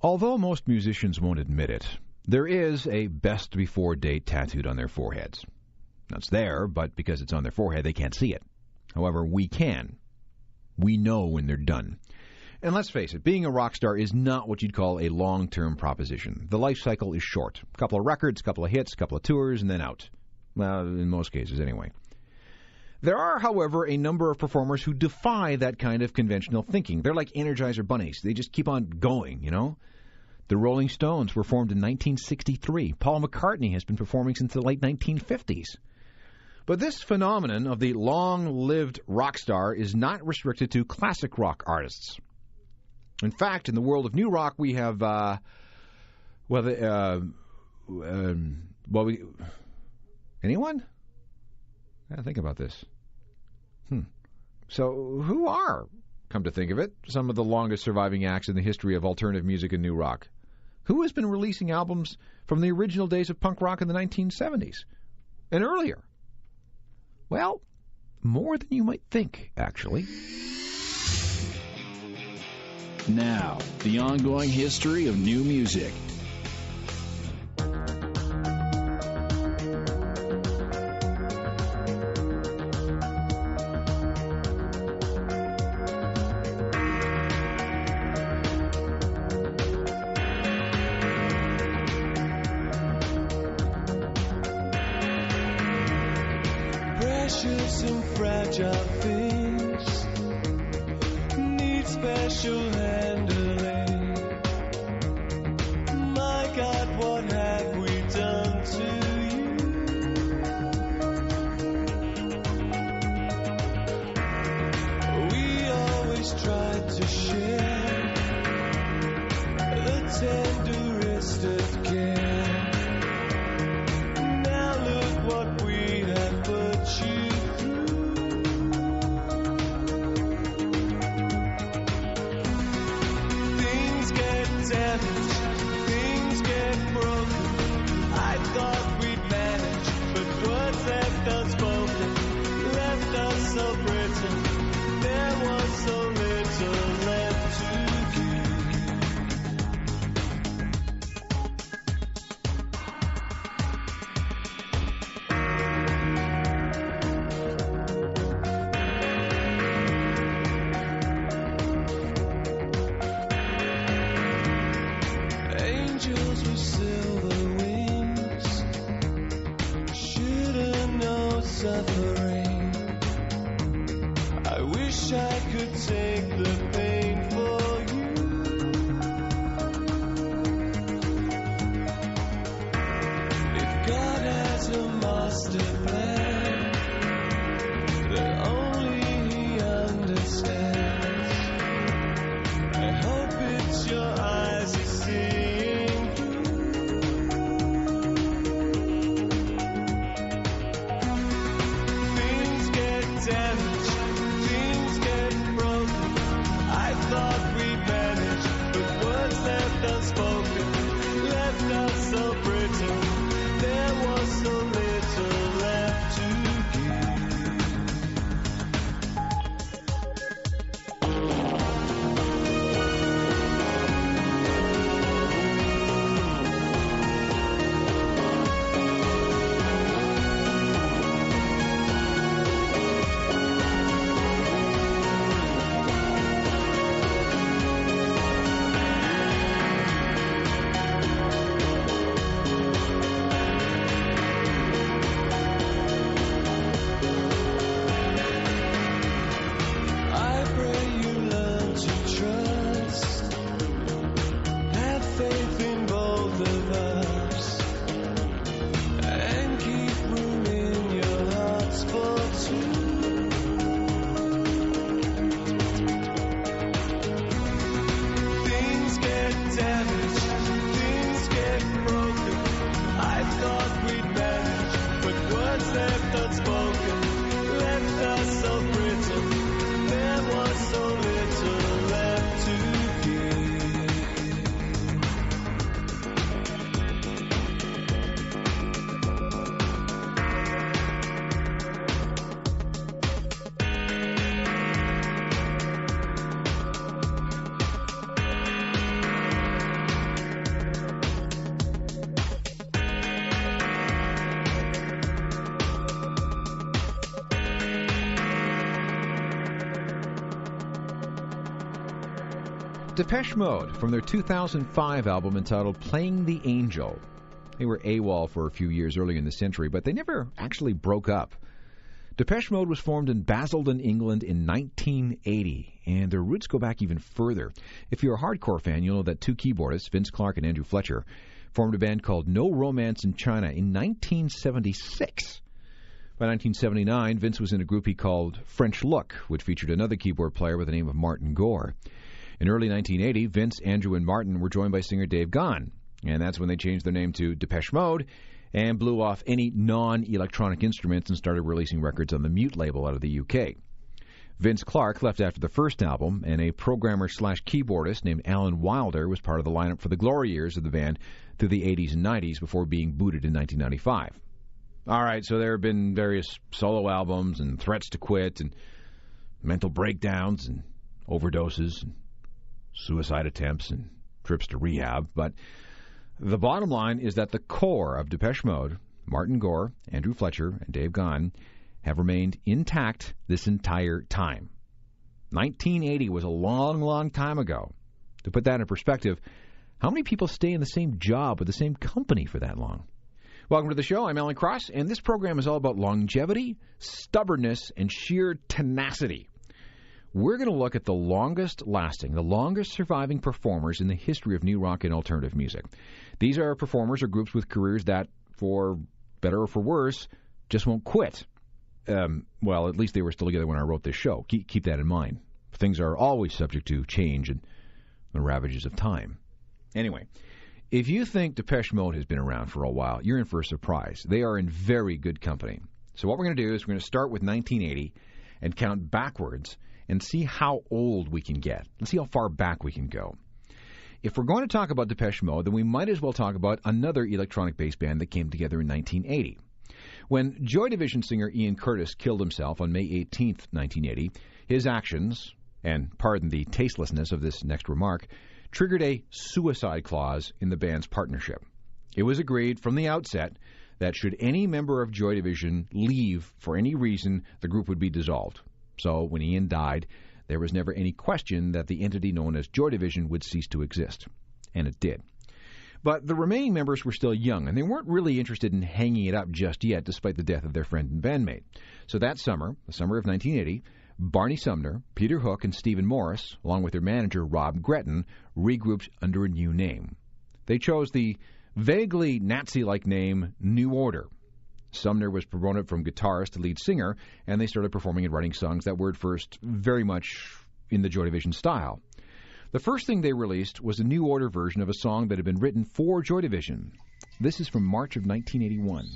Although most musicians won't admit it, there is a best before date tattooed on their foreheads. Now, it's there, but because it's on their forehead, they can't see it. However, we can. We know when they're done. And let's face it, being a rock star is not what you'd call a long-term proposition. The life cycle is short. A couple of records, a couple of hits, a couple of tours, and then out. Well, in most cases, anyway. There are, however, a number of performers who defy that kind of conventional thinking. They're like Energizer bunnies. They just keep on going, you know? The Rolling Stones were formed in 1963. Paul McCartney has been performing since the late 1950s. But this phenomenon of the long-lived rock star is not restricted to classic rock artists. In fact, in the world of new rock, we have, anyone? Yeah, think about this. So who are, come to think of it, some of the longest surviving acts in the history of alternative music and new rock? Who has been releasing albums from the original days of punk rock in the 1970s and earlier? Well, more than you might think, actually. Now, the ongoing history of new music. Precious and fragile things need special handling. My God, what have we done to you? We always tried to share the tenderest of care. Now look what we have put you through. Things get damaged, things get broken. I thought we'd manage, but words left unspoken, left us so brittle. There was so little left to give. Angels with silver wings shouldn't know suffering. I wish I could take the pain for you. If God has a master plan that only He understands, I hope it's your eyes are seeing through. Things get damaged, things get broken. Depeche Mode from their 2005 album entitled Playing the Angel. They were AWOL for a few years earlier in the century, but they never actually broke up. Depeche Mode was formed in Basildon, England in 1980, and their roots go back even further. If you're a hardcore fan, you'll know that two keyboardists, Vince Clarke and Andrew Fletcher, formed a band called No Romance in China in 1976. By 1979, Vince was in a group he called French Look, which featured another keyboard player by the name of Martin Gore. In early 1980, Vince, Andrew, and Martin were joined by singer Dave Gahan, and that's when they changed their name to Depeche Mode and blew off any non-electronic instruments and started releasing records on the Mute label out of the UK. Vince Clarke left after the first album, and a programmer-slash-keyboardist named Alan Wilder was part of the lineup for the glory years of the band through the 80s and 90s before being booted in 1995. All right, so there have been various solo albums and threats to quit and mental breakdowns and overdoses and suicide attempts and trips to rehab, but the bottom line is that the core of Depeche Mode, Martin Gore, Andrew Fletcher, and Dave Gahan, have remained intact this entire time. 1980 was a long, long time ago. To put that in perspective, how many people stay in the same job with the same company for that long? Welcome to the show. I'm Alan Cross, and this program is all about longevity, stubbornness, and sheer tenacity. We're going to look at the longest-lasting, the longest-surviving performers in the history of new rock and alternative music. These are performers or groups with careers that, for better or for worse, just won't quit. Well, at least they were still together when I wrote this show. Keep that in mind. Things are always subject to change and the ravages of time. Anyway, if you think Depeche Mode has been around for a while, you're in for a surprise. They are in very good company. So what we're going to do is we're going to start with 1980 and count backwards and see how old we can get. Let's see how far back we can go. If we're going to talk about Depeche Mode, then we might as well talk about another electronic-based band that came together in 1980. When Joy Division singer Ian Curtis killed himself on May 18th, 1980, his actions, and pardon the tastelessness of this next remark, triggered a suicide clause in the band's partnership. It was agreed from the outset that should any member of Joy Division leave for any reason, the group would be dissolved. So when Ian died, there was never any question that the entity known as Joy Division would cease to exist. And it did. But the remaining members were still young, and they weren't really interested in hanging it up just yet, despite the death of their friend and bandmate. So that summer, the summer of 1980, Barney Sumner, Peter Hook, and Stephen Morris, along with their manager Rob Gretton, regrouped under a new name. They chose the vaguely Nazi-like name New Order. Sumner was promoted from guitarist to lead singer, and they started performing and writing songs that were at first very much in the Joy Division style. The first thing they released was a New Order version of a song that had been written for Joy Division. This is from March of 1981.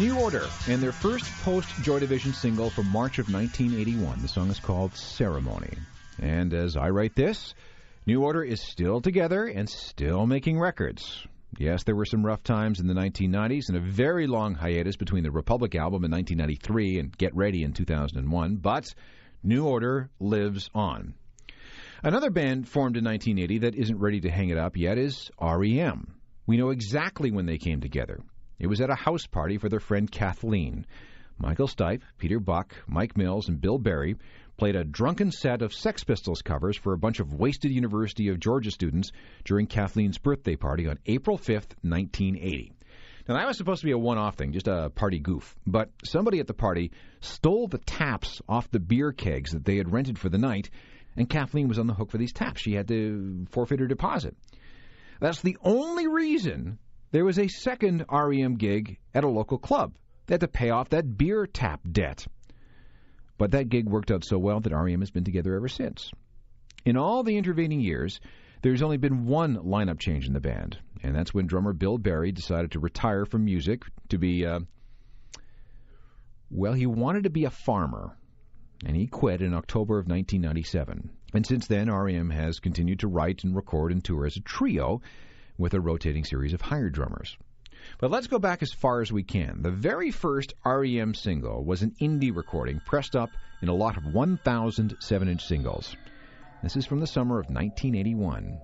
New Order and their first post-Joy Division single from March of 1981. The song is called Ceremony. And as I write this, New Order is still together and still making records. Yes, there were some rough times in the 1990s and a very long hiatus between the Republic album in 1993 and Get Ready in 2001, but New Order lives on. Another band formed in 1980 that isn't ready to hang it up yet is R.E.M. We know exactly when they came together. It was at a house party for their friend Kathleen. Michael Stipe, Peter Buck, Mike Mills, and Bill Berry played a drunken set of Sex Pistols covers for a bunch of wasted University of Georgia students during Kathleen's birthday party on April 5th, 1980. Now, that was supposed to be a one-off thing, just a party goof, but somebody at the party stole the taps off the beer kegs that they had rented for the night, and Kathleen was on the hook for these taps. She had to forfeit her deposit. That's the only reason there was a second R.E.M. gig at a local club. They had to pay off that beer tap debt. But that gig worked out so well that R.E.M. has been together ever since. In all the intervening years, there's only been one lineup change in the band, and that's when drummer Bill Berry decided to retire from music to be, he wanted to be a farmer, and he quit in October of 1997. And since then, R.E.M. has continued to write and record and tour as a trio with a rotating series of hired drummers. But let's go back as far as we can. The very first R.E.M. single was an indie recording pressed up in a lot of 1,000 7-inch singles. This is from the summer of 1981.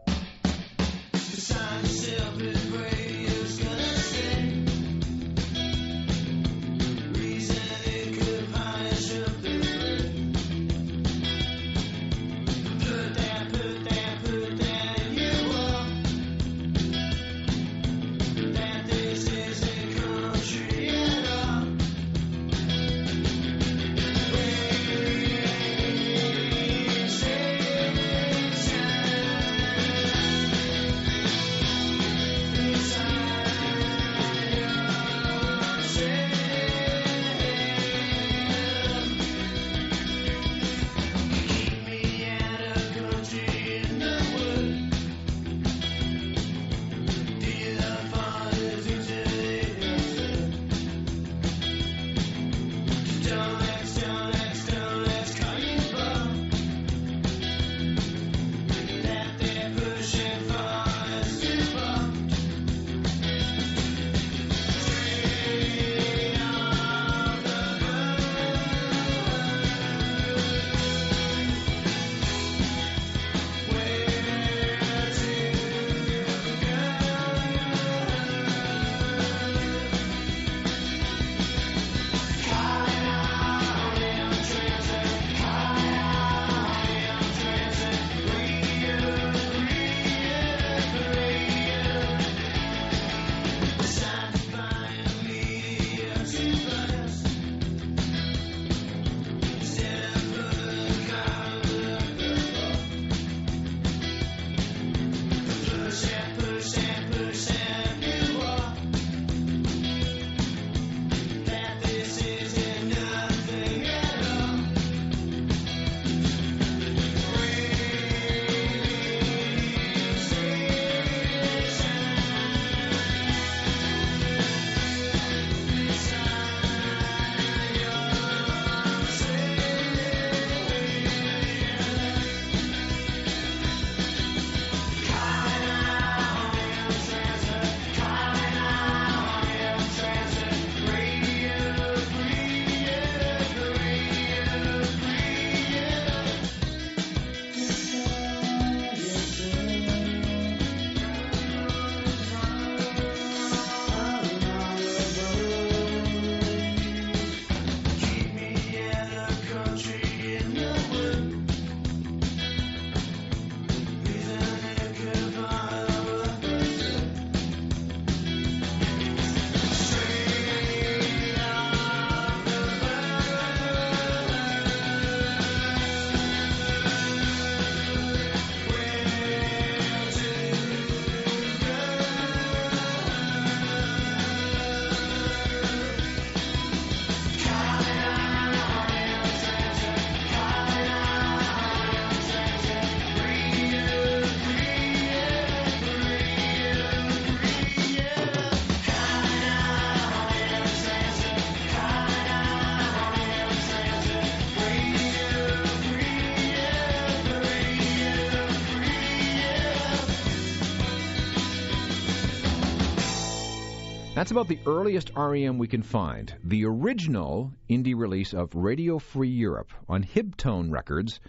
That's about the earliest REM we can find. The original indie release of Radio Free Europe on Hibtone Records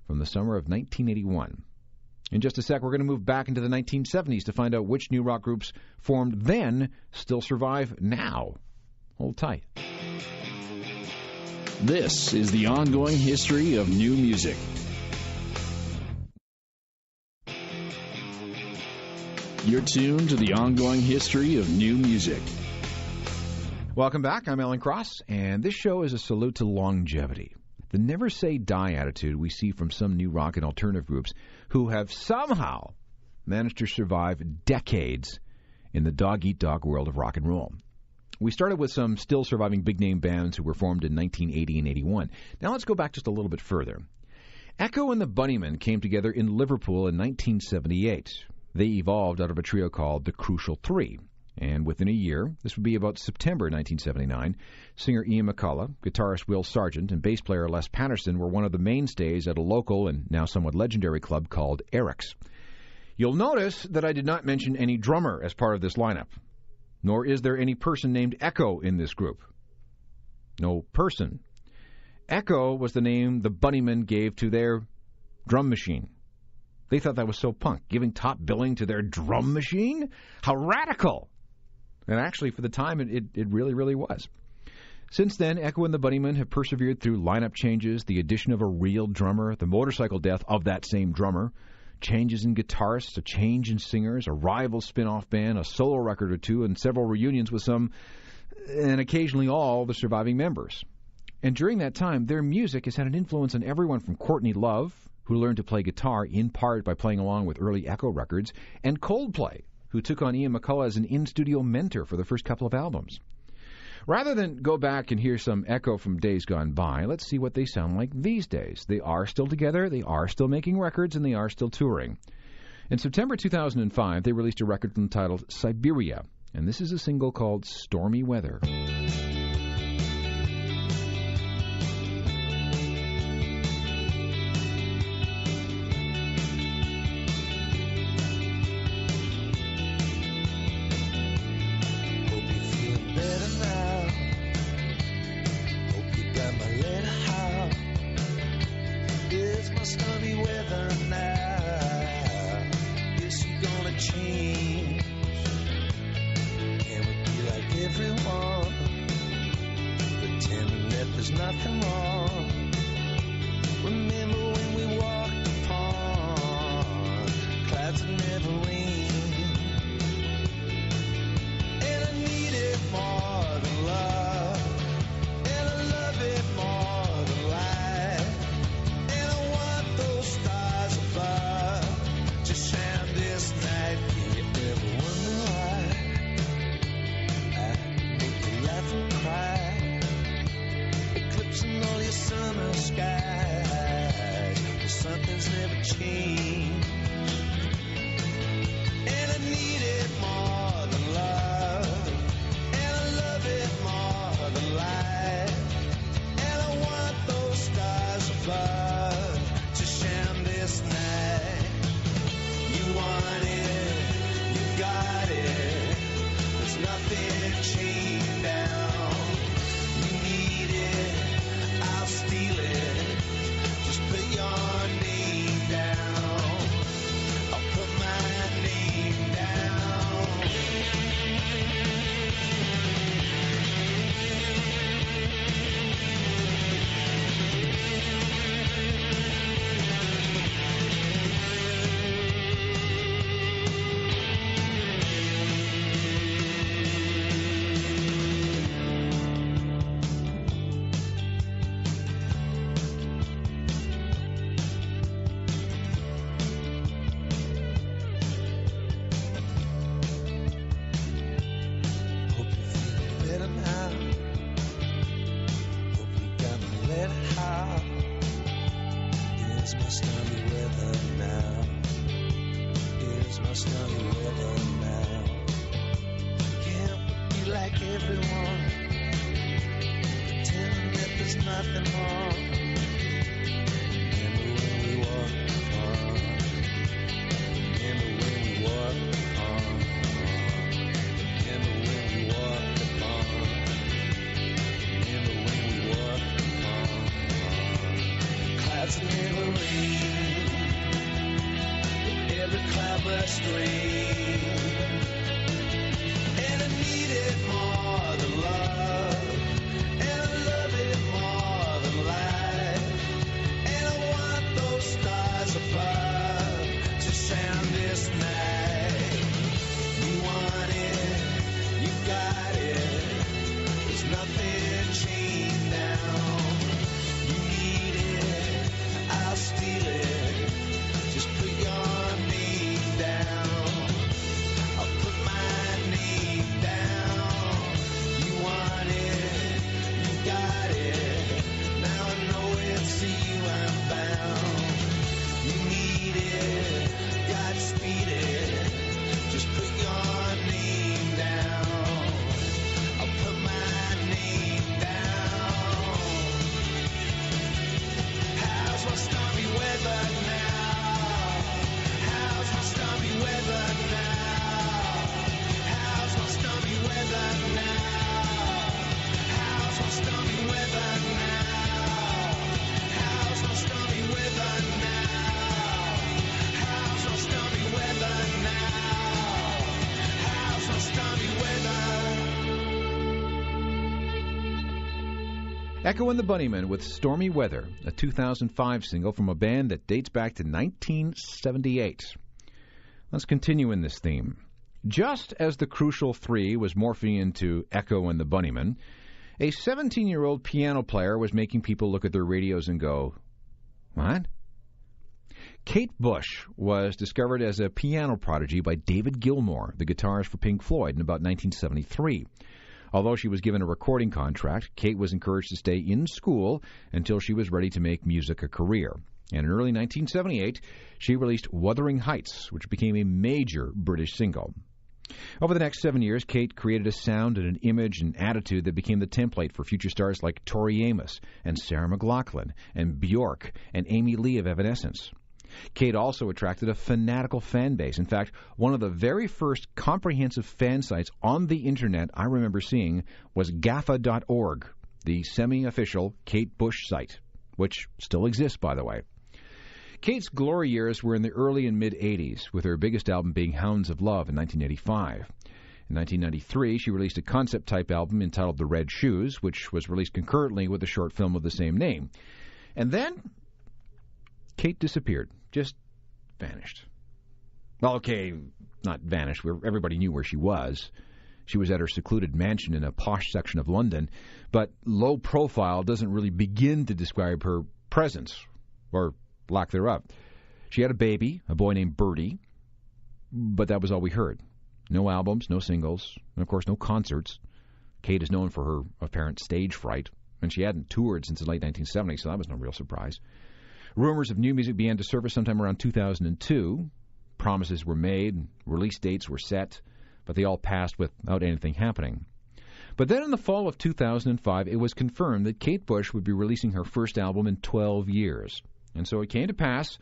from the summer of 1981. In just a sec, we're going to move back into the 1970s to find out which new rock groups formed then still survive now. Hold tight. This is the ongoing history of new music. You're tuned to the ongoing history of new music. Welcome back. I'm Alan Cross, and this show is a salute to longevity. The never-say-die attitude we see from some new rock and alternative groups who have somehow managed to survive decades in the dog-eat-dog world of rock and roll. We started with some still surviving big-name bands who were formed in 1980 and 81. Now let's go back just a little bit further. Echo and the Bunnymen came together in Liverpool in 1978. They evolved out of a trio called the Crucial Three. And within a year, this would be about September 1979, singer Ian McCulloch, guitarist Will Sargent, and bass player Les Patterson were one of the mainstays at a local and now somewhat legendary club called Eric's. You'll notice that I did not mention any drummer as part of this lineup, nor is there any person named Echo in this group. No person. Echo was the name the Bunnymen gave to their drum machine. They thought that was so punk, giving top billing to their drum machine? How radical! And actually, for the time, it really, really was. Since then, Echo and the Bunnymen have persevered through lineup changes, the addition of a real drummer, the motorcycle death of that same drummer, changes in guitarists, a change in singers, a rival spin-off band, a solo record or two, and several reunions with some, and occasionally all, the surviving members. And during that time, their music has had an influence on everyone from Courtney Love, who learned to play guitar in part by playing along with early Echo records, and Coldplay, who took on Ian McCulloch as an in-studio mentor for the first couple of albums. Rather than go back and hear some Echo from days gone by, let's see what they sound like these days. They are still together, they are still making records, and they are still touring. In September 2005, they released a record entitled Siberia, and this is a single called Stormy Weather. Echo and the Bunnymen with Stormy Weather, a 2005 single from a band that dates back to 1978. Let's continue in this theme. Just as the Crucial Three was morphing into Echo and the Bunnymen, a 17-year-old piano player was making people look at their radios and go, "What?" Kate Bush was discovered as a piano prodigy by David Gilmour, the guitarist for Pink Floyd, in about 1973. Although she was given a recording contract, Kate was encouraged to stay in school until she was ready to make music a career. And in early 1978, she released Wuthering Heights, which became a major British single. Over the next 7 years, Kate created a sound and an image and attitude that became the template for future stars like Tori Amos and Sarah McLachlan and Bjork and Amy Lee of Evanescence. Kate also attracted a fanatical fan base. In fact, one of the very first comprehensive fan sites on the Internet I remember seeing was GAFFA.org, the semi-official Kate Bush site, which still exists, by the way. Kate's glory years were in the early and mid-'80s, with her biggest album being Hounds of Love in 1985. In 1993, she released a concept-type album entitled The Red Shoes, which was released concurrently with a short film of the same name. And then Kate disappeared, just vanished. Well, okay, not vanished. Everybody knew where she was. She was at her secluded mansion in a posh section of London, but low profile doesn't really begin to describe her presence, or lack thereof. She had a baby, a boy named Birdie, but that was all we heard. No albums, no singles, and of course no concerts. Kate is known for her apparent stage fright, and she hadn't toured since the late 1970s, so that was no real surprise. Rumors of new music began to surface sometime around 2002. Promises were made, release dates were set, but they all passed without anything happening. But then in the fall of 2005, it was confirmed that Kate Bush would be releasing her first album in 12 years. And so it came to pass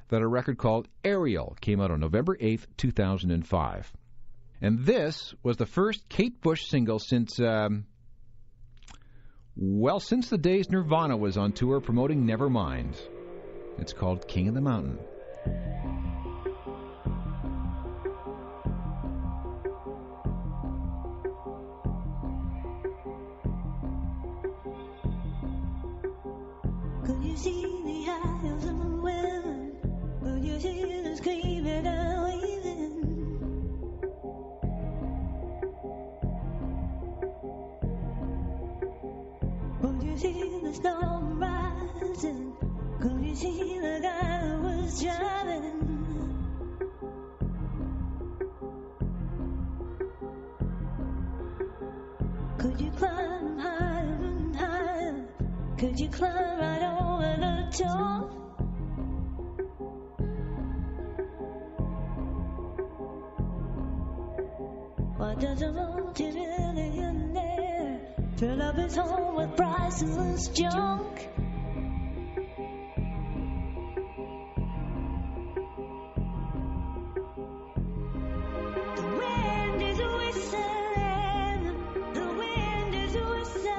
that a record called Ariel came out on November 8th, 2005. And this was the first Kate Bush single since the days Nirvana was on tour promoting Nevermind. It's called King of the Mountain. Could you see the eyes of the women? Could you see them screaming and waving? Could you see the storm rising? Could you see the guy who was driving? Could you climb higher and higher? Could you climb right over the top? Why does a multi-millionaire fill up his home with priceless junk? The wind is whistling, the wind is whistling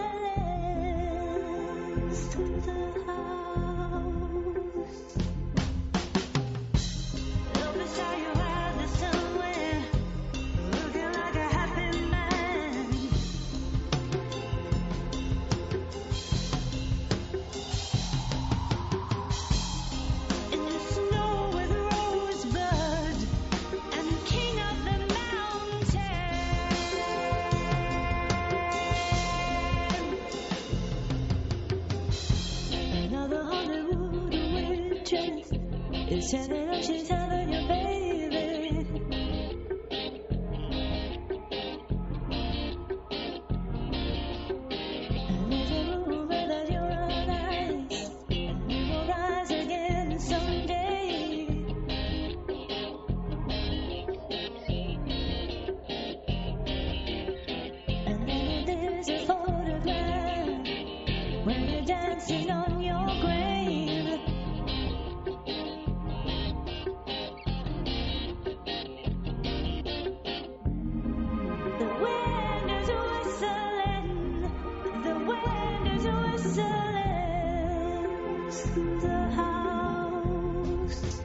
through the house. Up beside your eyes is somewhere, looking like a happy man. In the snow with rosebud and king of the mountain. Another Hollywood waitress is telling us she's having your baby. And there's a rumor that you're on ice, and you will rise again someday. And then there's a photograph when you're dancing on your grave. The wind is whistling, the wind is whistling through the house.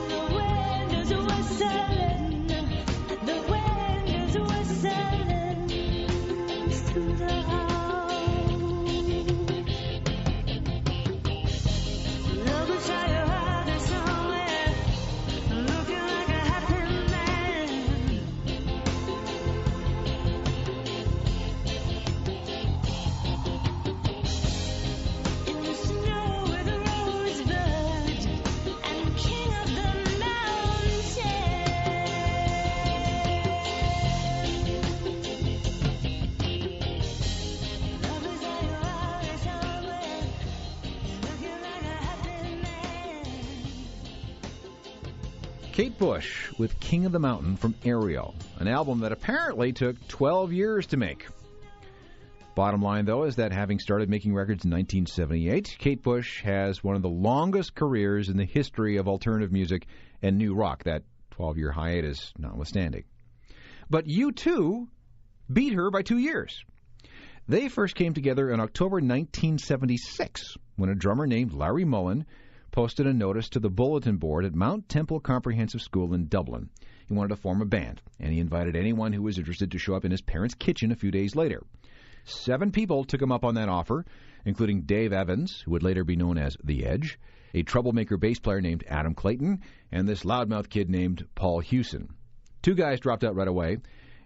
The wind is whistling, the wind is whistling through Kate Bush with King of the Mountain from Ariel, an album that apparently took 12 years to make. Bottom line, though, is that having started making records in 1978, Kate Bush has one of the longest careers in the history of alternative music and new rock, that 12-year hiatus notwithstanding. But U2 beat her by 2 years. They first came together in October 1976 when a drummer named Larry Mullen posted a notice to the bulletin board at Mount Temple Comprehensive School in Dublin. He wanted to form a band, and he invited anyone who was interested to show up in his parents' kitchen a few days later. 7 people took him up on that offer, including Dave Evans, who would later be known as The Edge, a troublemaker bass player named Adam Clayton, and this loudmouth kid named Paul Hewson. 2 guys dropped out right away,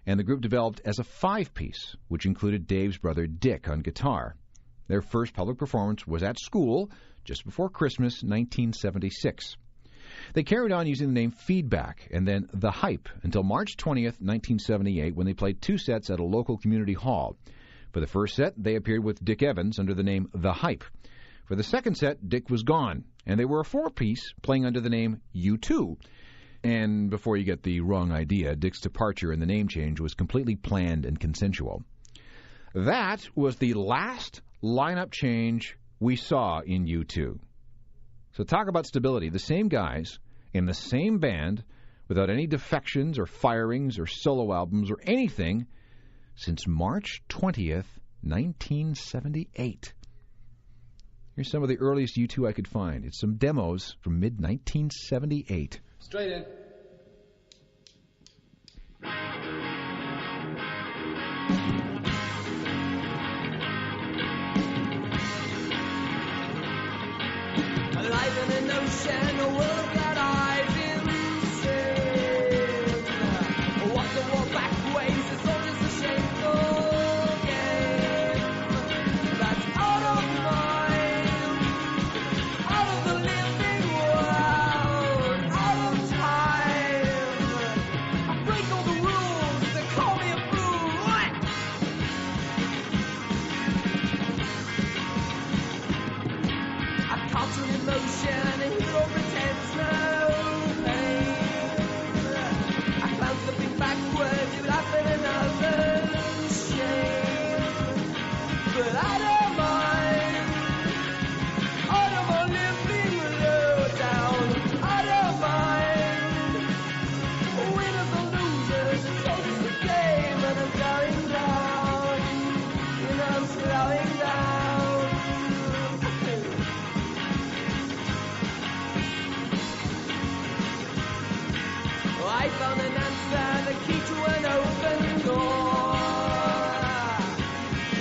and the group developed as a 5-piece, which included Dave's brother Dick on guitar. Their first public performance was at school just before Christmas 1976. They carried on using the name Feedback and then The Hype until March 20th, 1978, when they played 2 sets at a local community hall. For the first set, they appeared with Dick Evans under the name The Hype. For the second set, Dick was gone, and they were a 4-piece playing under the name U2. And before you get the wrong idea, Dick's departure and the name change was completely planned and consensual. That was the last lineup change we saw in U2. So talk about stability. The same guys in the same band without any defections or firings or solo albums or anything since March 20th, 1978. Here's some of the earliest U2 I could find. It's some demos from mid-1978. Straight in. Alive in an ocean, a world that I've insane. Walk the war back ways, it's all just a shameful game. That's out of mind, out of the living world, out of time. I break all the rules, they call me a fool. What? I caught an emotion, a hero pretends no pain. I clown slipping backwards, you laugh at another's shame. But I don't mind, I don't mind living low down, I don't mind. Winners or losers, it's all just a game, and I'm slowing down, you know I'm slowing down. I found an answer, the key to an open door.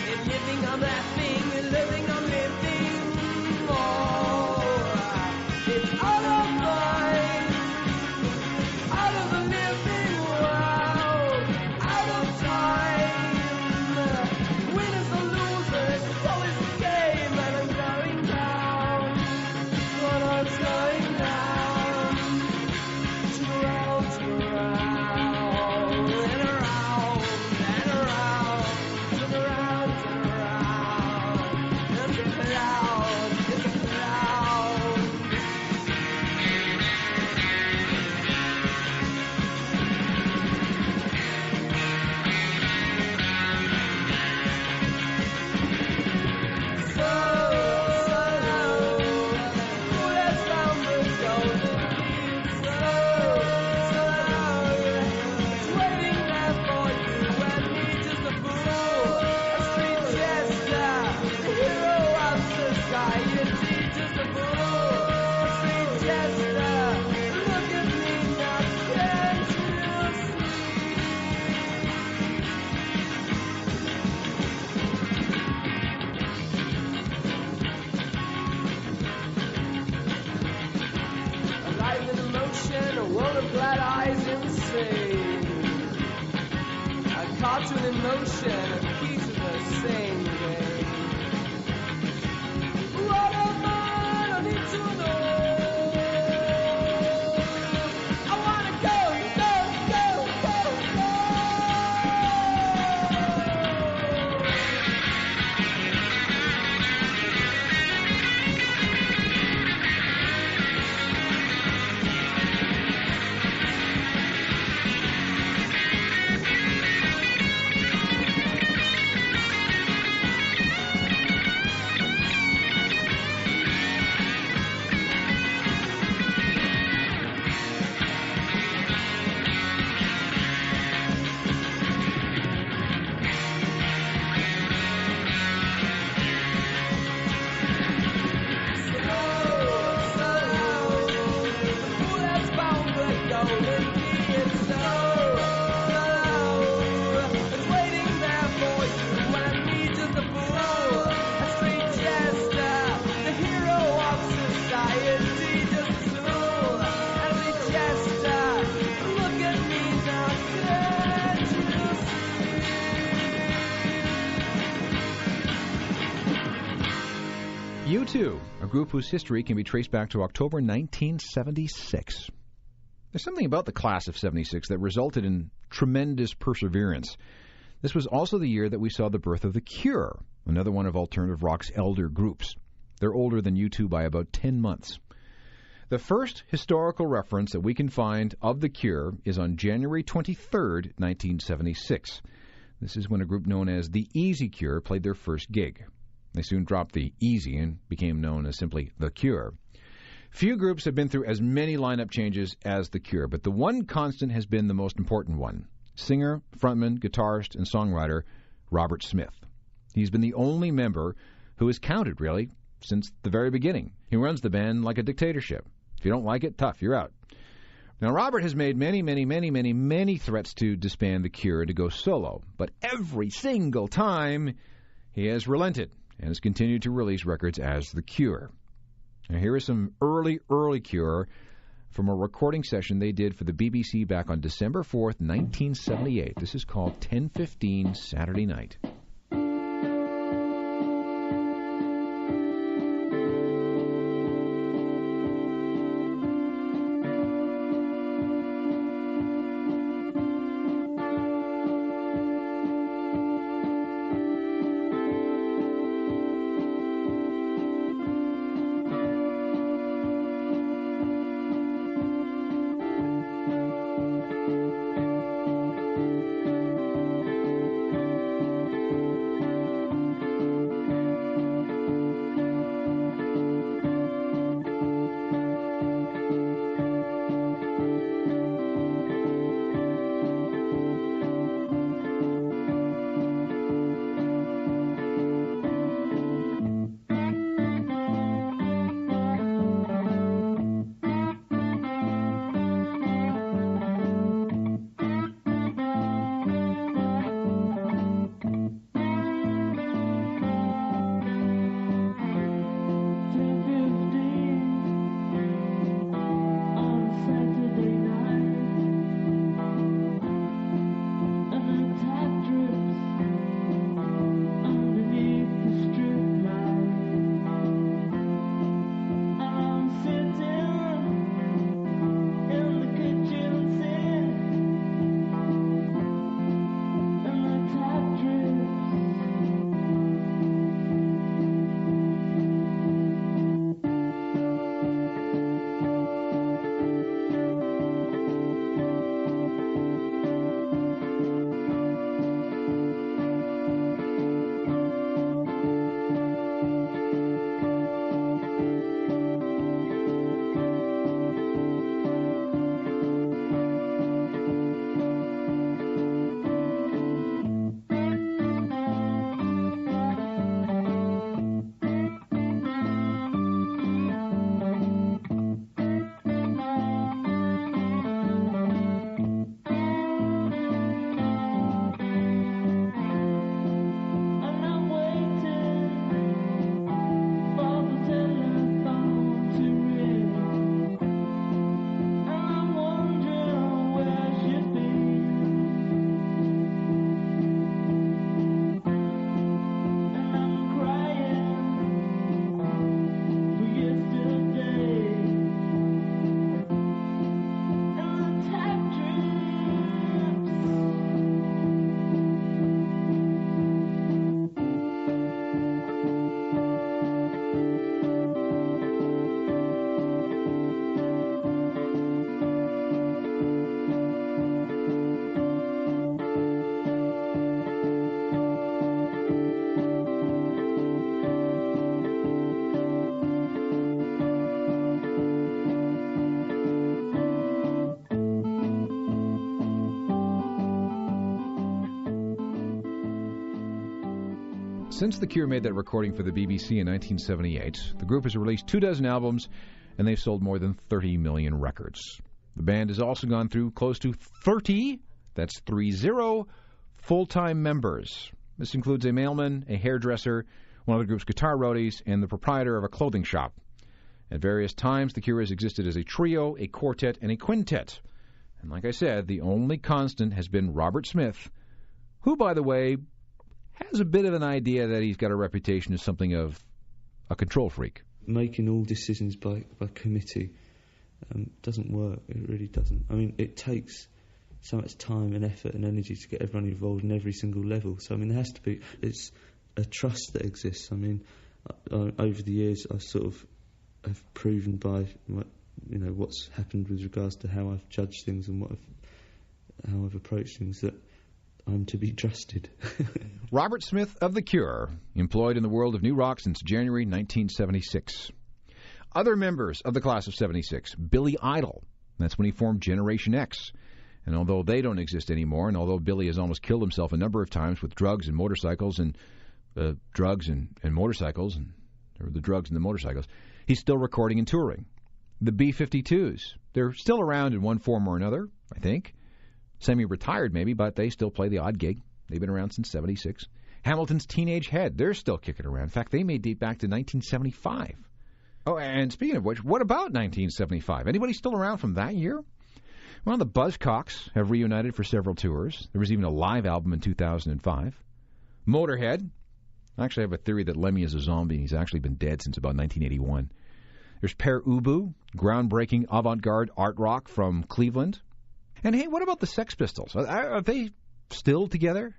In living I'm laughing, in living I'm living more. It's out of mind, out of the living world, out of time. Winners or losers, it's always the game, and I'm going down, but I'm slowing down. A world of glad eyes insane. A cartoon in motion, a key to the same game. What am I need to know? I wanna go, go, go, go, go. U2, a group whose history can be traced back to October 1976. There's something about the class of 76 that resulted in tremendous perseverance. This was also the year that we saw the birth of The Cure, another one of alternative rock's elder groups. They're older than U2 by about 10 months. The first historical reference that we can find of The Cure is on January 23rd, 1976. This is when a group known as The Easy Cure played their first gig. They soon dropped the Easy and became known as simply The Cure. Few groups have been through as many lineup changes as The Cure, but the one constant has been the most important one. Singer, frontman, guitarist, and songwriter Robert Smith. He's been the only member who has counted, really, since the very beginning. He runs the band like a dictatorship. If you don't like it, tough, you're out. Now, Robert has made many threats to disband The Cure and to go solo, but every single time he has relented and has continued to release records as The Cure. Now, here is some early Cure from a recording session they did for the BBC back on December 4th, 1978. This is called 10:15 Saturday Night. Since The Cure made that recording for the BBC in 1978, the group has released 24 albums, and they've sold more than 30 million records. The band has also gone through close to 30, that's 30, full-time members. This includes a mailman, a hairdresser, one of the group's guitar roadies, and the proprietor of a clothing shop. At various times, The Cure has existed as a trio, a quartet, and a quintet. And like I said, the only constant has been Robert Smith, who, by the way, has a bit of an idea that he's got a reputation as something of a control freak. Making all decisions by committee doesn't work. It really doesn't. I mean, it takes so much time and effort and energy to get everyone involved in every single level. So, I mean, there has to be... It's a trust that exists. I mean, over the years, I sort of have proven by what's happened with regards to how I've judged things and how I've approached things, that I'm to be trusted. Robert Smith of The Cure, employed in the world of new rock since January 1976. Other members of the class of 76, Billy Idol. That's when he formed Generation X. And although they don't exist anymore, and although Billy has almost killed himself a number of times with drugs and motorcycles and the drugs and the motorcycles, he's still recording and touring. The B-52s, they're still around in one form or another, I think. Semi-retired maybe, but they still play the odd gig. They've been around since 76. Hamilton's Teenage Head, they're still kicking around. In fact, they may date back to 1975. Oh, and speaking of which, what about 1975? Anybody still around from that year? Well, the Buzzcocks have reunited for several tours. There was even a live album in 2005. Motorhead. I actually have a theory that Lemmy is a zombie. He's actually been dead since about 1981. There's Pere Ubu, groundbreaking avant-garde art rock from Cleveland. And hey, what about the Sex Pistols? Are they still together?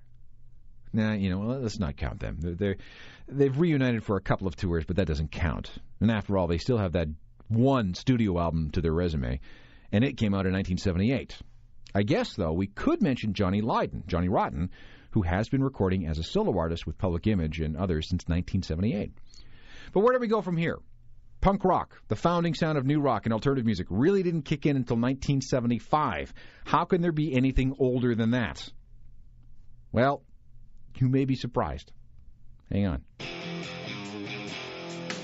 Nah, let's not count them. They've reunited for a couple of tours, but that doesn't count. And after all, they still have that one studio album to their resume, and it came out in 1978. I guess, though, we could mention Johnny Rotten, who has been recording as a solo artist with Public Image and others since 1978. But where do we go from here? Punk rock, the founding sound of new rock and alternative music, really didn't kick in until 1975. How can there be anything older than that? Well, you may be surprised. Hang on.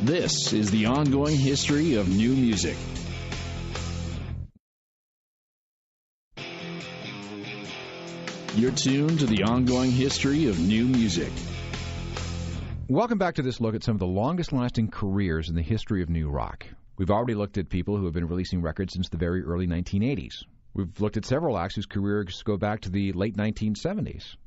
This is the ongoing history of new music. You're tuned to the ongoing history of new music. Welcome back to this look at some of the longest-lasting careers in the history of new rock. We've already looked at people who have been releasing records since the very early 1980s. We've looked at several acts whose careers go back to the late 1970s.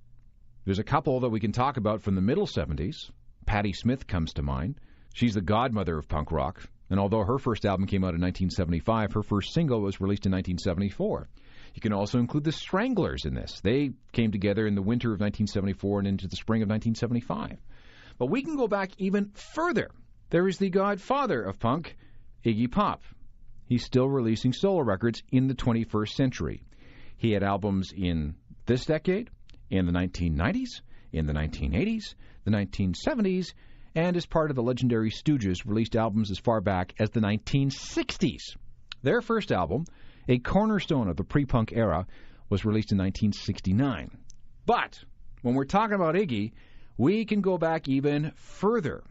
There's a couple that we can talk about from the middle 70s. Patti Smith comes to mind. She's the godmother of punk rock, and although her first album came out in 1975, her first single was released in 1974. You can also include the Stranglers in this. They came together in the winter of 1974 and into the spring of 1975. But we can go back even further. There is the godfather of punk, Iggy Pop. He's still releasing solo records in the 21st century. He had albums in this decade, in the 1990s, in the 1980s, the 1970s, and as part of the legendary Stooges, released albums as far back as the 1960s. Their first album, a cornerstone of the pre-punk era, was released in 1969. But when we're talking about Iggy, we can go back even further.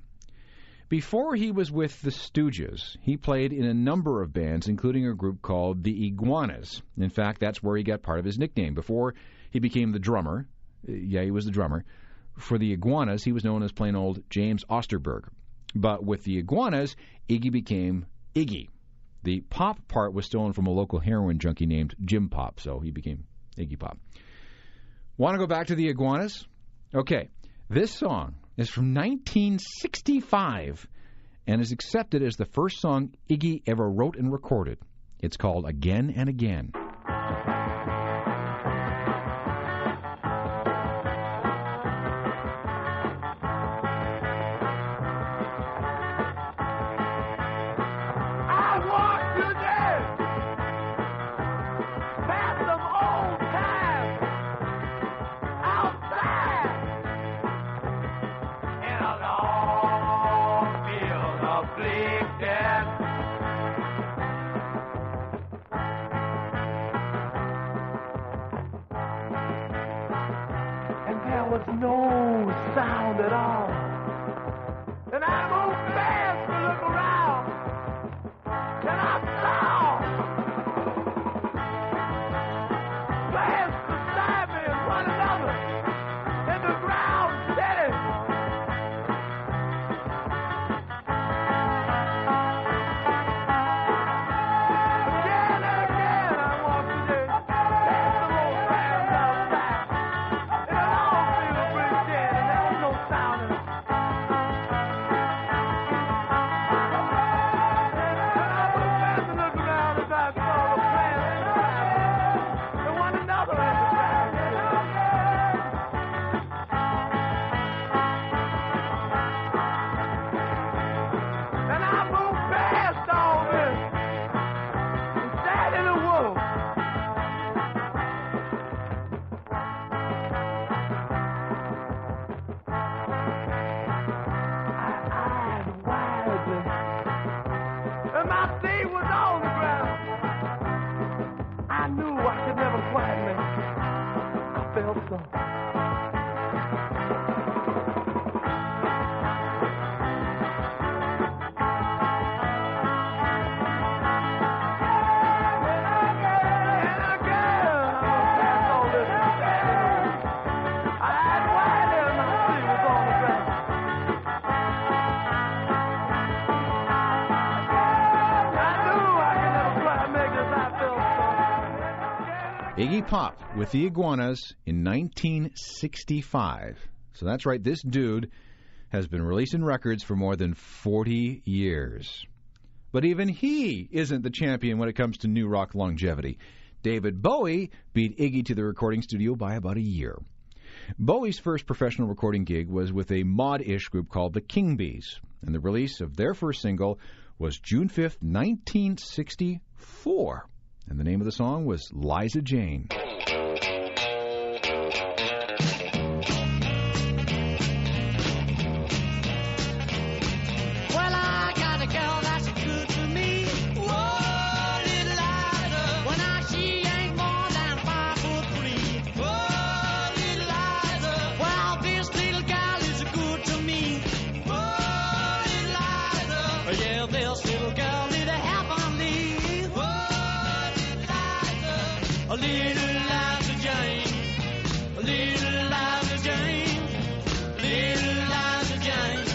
Before he was with the Stooges, he played in a number of bands, including a group called the Iguanas. In fact, that's where he got part of his nickname. Before he became the drummer, he was the drummer, for the Iguanas, he was known as plain old James Osterberg. But with the Iguanas, Iggy became Iggy. The Pop part was stolen from a local heroin junkie named Jim Pop, so he became Iggy Pop. Want to go back to the Iguanas? Okay. This song is from 1965 and is accepted as the first song Iggy ever wrote and recorded. It's called Again and Again. Iggy Pop with the Iguanas in 1965. So that's right, this dude has been releasing records for more than 40 years. But even he isn't the champion when it comes to new rock longevity. David Bowie beat Iggy to the recording studio by about a year. Bowie's first professional recording gig was with a mod-ish group called the King Bees, and the release of their first single was June 5th, 1964. And the name of the song was Liza Jane. Well, I got a girl that's good to me. Whoa, little Liza. When I see ain't more than 5'3". Whoa, little Liza. Well, this little girl is good to me. Whoa, little Liza. Yeah, this little girl need a help on me. A little Liza Jane, a little Liza Jane, little Liza Jane,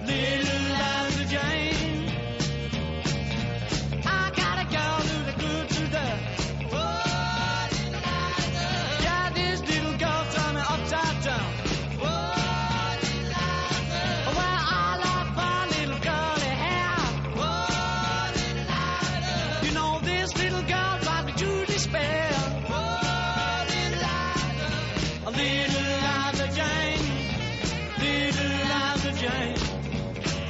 little Liza Jane. I got a girl who's good to the. Oh, little Liza. Yeah, this little girl's on me upside down. Oh, little Liza. Well, I love my little girly hair. Oh, little Liza. You know this little girl drives me to despair. Little Liza Jane, little Liza Jane,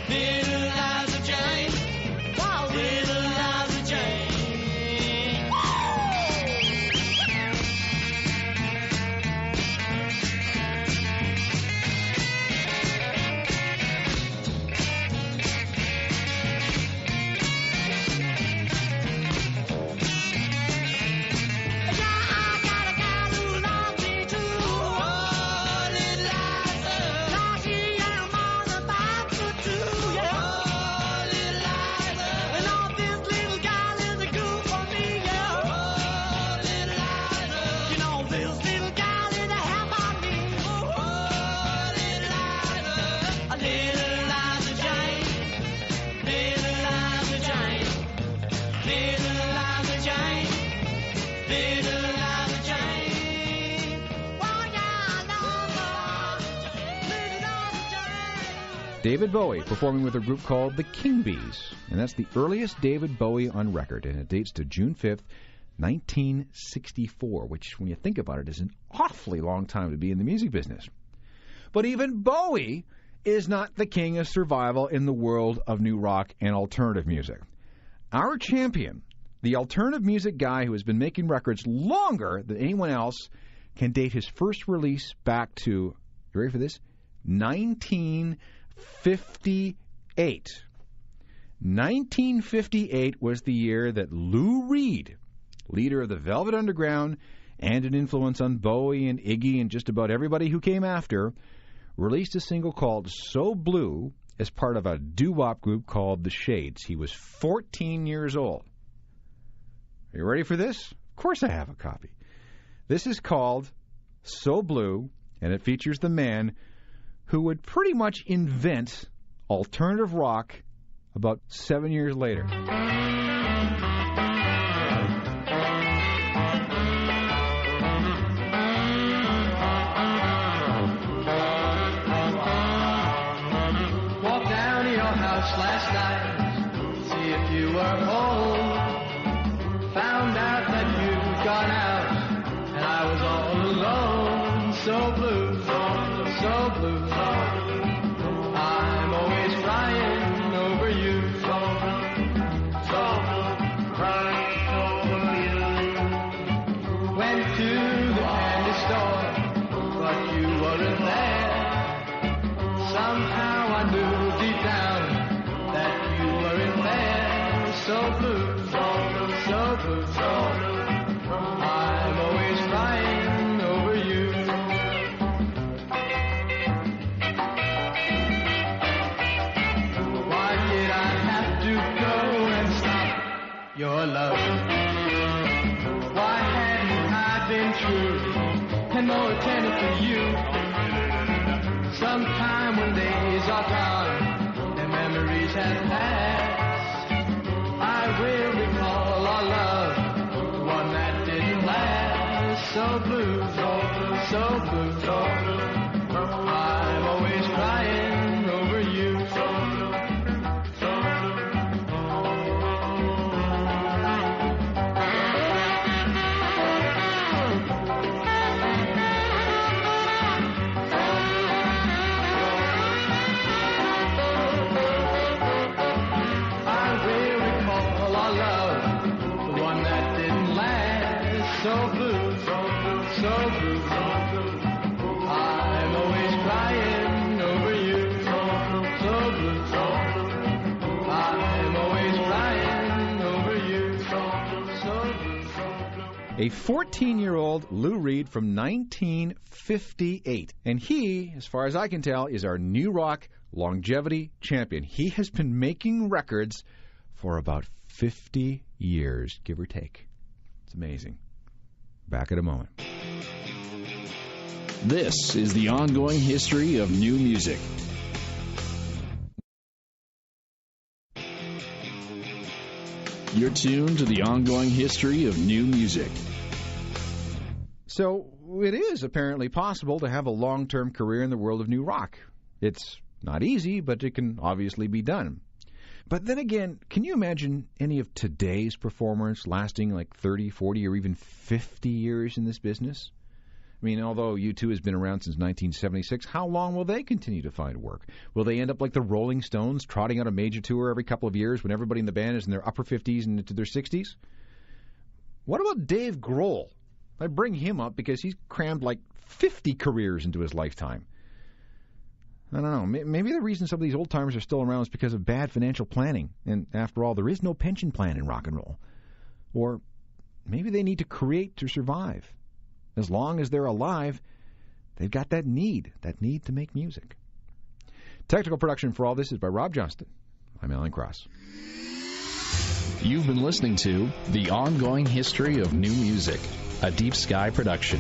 little Liza Jane, wow, little Liza Jane. David Bowie performing with a group called the King Bees. And that's the earliest David Bowie on record, and it dates to June 5th, 1964, which, when you think about it, is an awfully long time to be in the music business. But even Bowie is not the king of survival in the world of new rock and alternative music. Our champion, the alternative music guy who has been making records longer than anyone else, can date his first release back to, you ready for this? 1958. 1958 was the year that Lou Reed, leader of the Velvet Underground and an influence on Bowie and Iggy and just about everybody who came after, released a single called So Blue as part of a doo-wop group called The Shades. He was 14 years old. Are you ready for this? Of course I have a copy. This is called So Blue, and it features the man who would pretty much invent alternative rock about 7 years later. Walked down to your house last night, see if you were home. Found out that you'd gone out, and I was all alone. So blue, so blue. I'm always crying over you. So crying over you. Went to the candy store, but you weren't there. Somehow I knew deep down that you weren't there. So blue, so blue, so blue. I'm always crying over you. time when days are gone and memories have passed, I will recall our love, the one that didn't last. So blue, so blue, so blue. I'm always crying over you. So blue, so I will recall our love, the one that didn't last. So blue, so blue, so blue. I'm always crying over you. So blue, so blue. I'm always crying over you. So blue, so blue. A 14-year-old Lou Reed from 1958. And he, as far as I can tell, is our new rock longevity champion. He has been making records for about 50 years, give or take. It's amazing. Back in a moment. This is the ongoing history of new music. You're tuned to the ongoing history of new music. So it is apparently possible to have a long-term career in the world of new rock. It's not easy, but it can obviously be done. But then again, can you imagine any of today's performers lasting like 30, 40, or even 50 years in this business? I mean, although U2 has been around since 1976, how long will they continue to find work? Will they end up like the Rolling Stones, trotting out a major tour every couple of years when everybody in the band is in their upper 50s and into their 60s? What about Dave Grohl? I bring him up because he's crammed like 50 careers into his lifetime. I don't know. Maybe the reason some of these old-timers are still around is because of bad financial planning. And after all, there is no pension plan in rock and roll. Or maybe they need to create to survive. As long as they're alive, they've got that need to make music. Technical production for all this is by Rob Johnston. I'm Alan Cross. You've been listening to The Ongoing History of New Music, a Deep Sky production.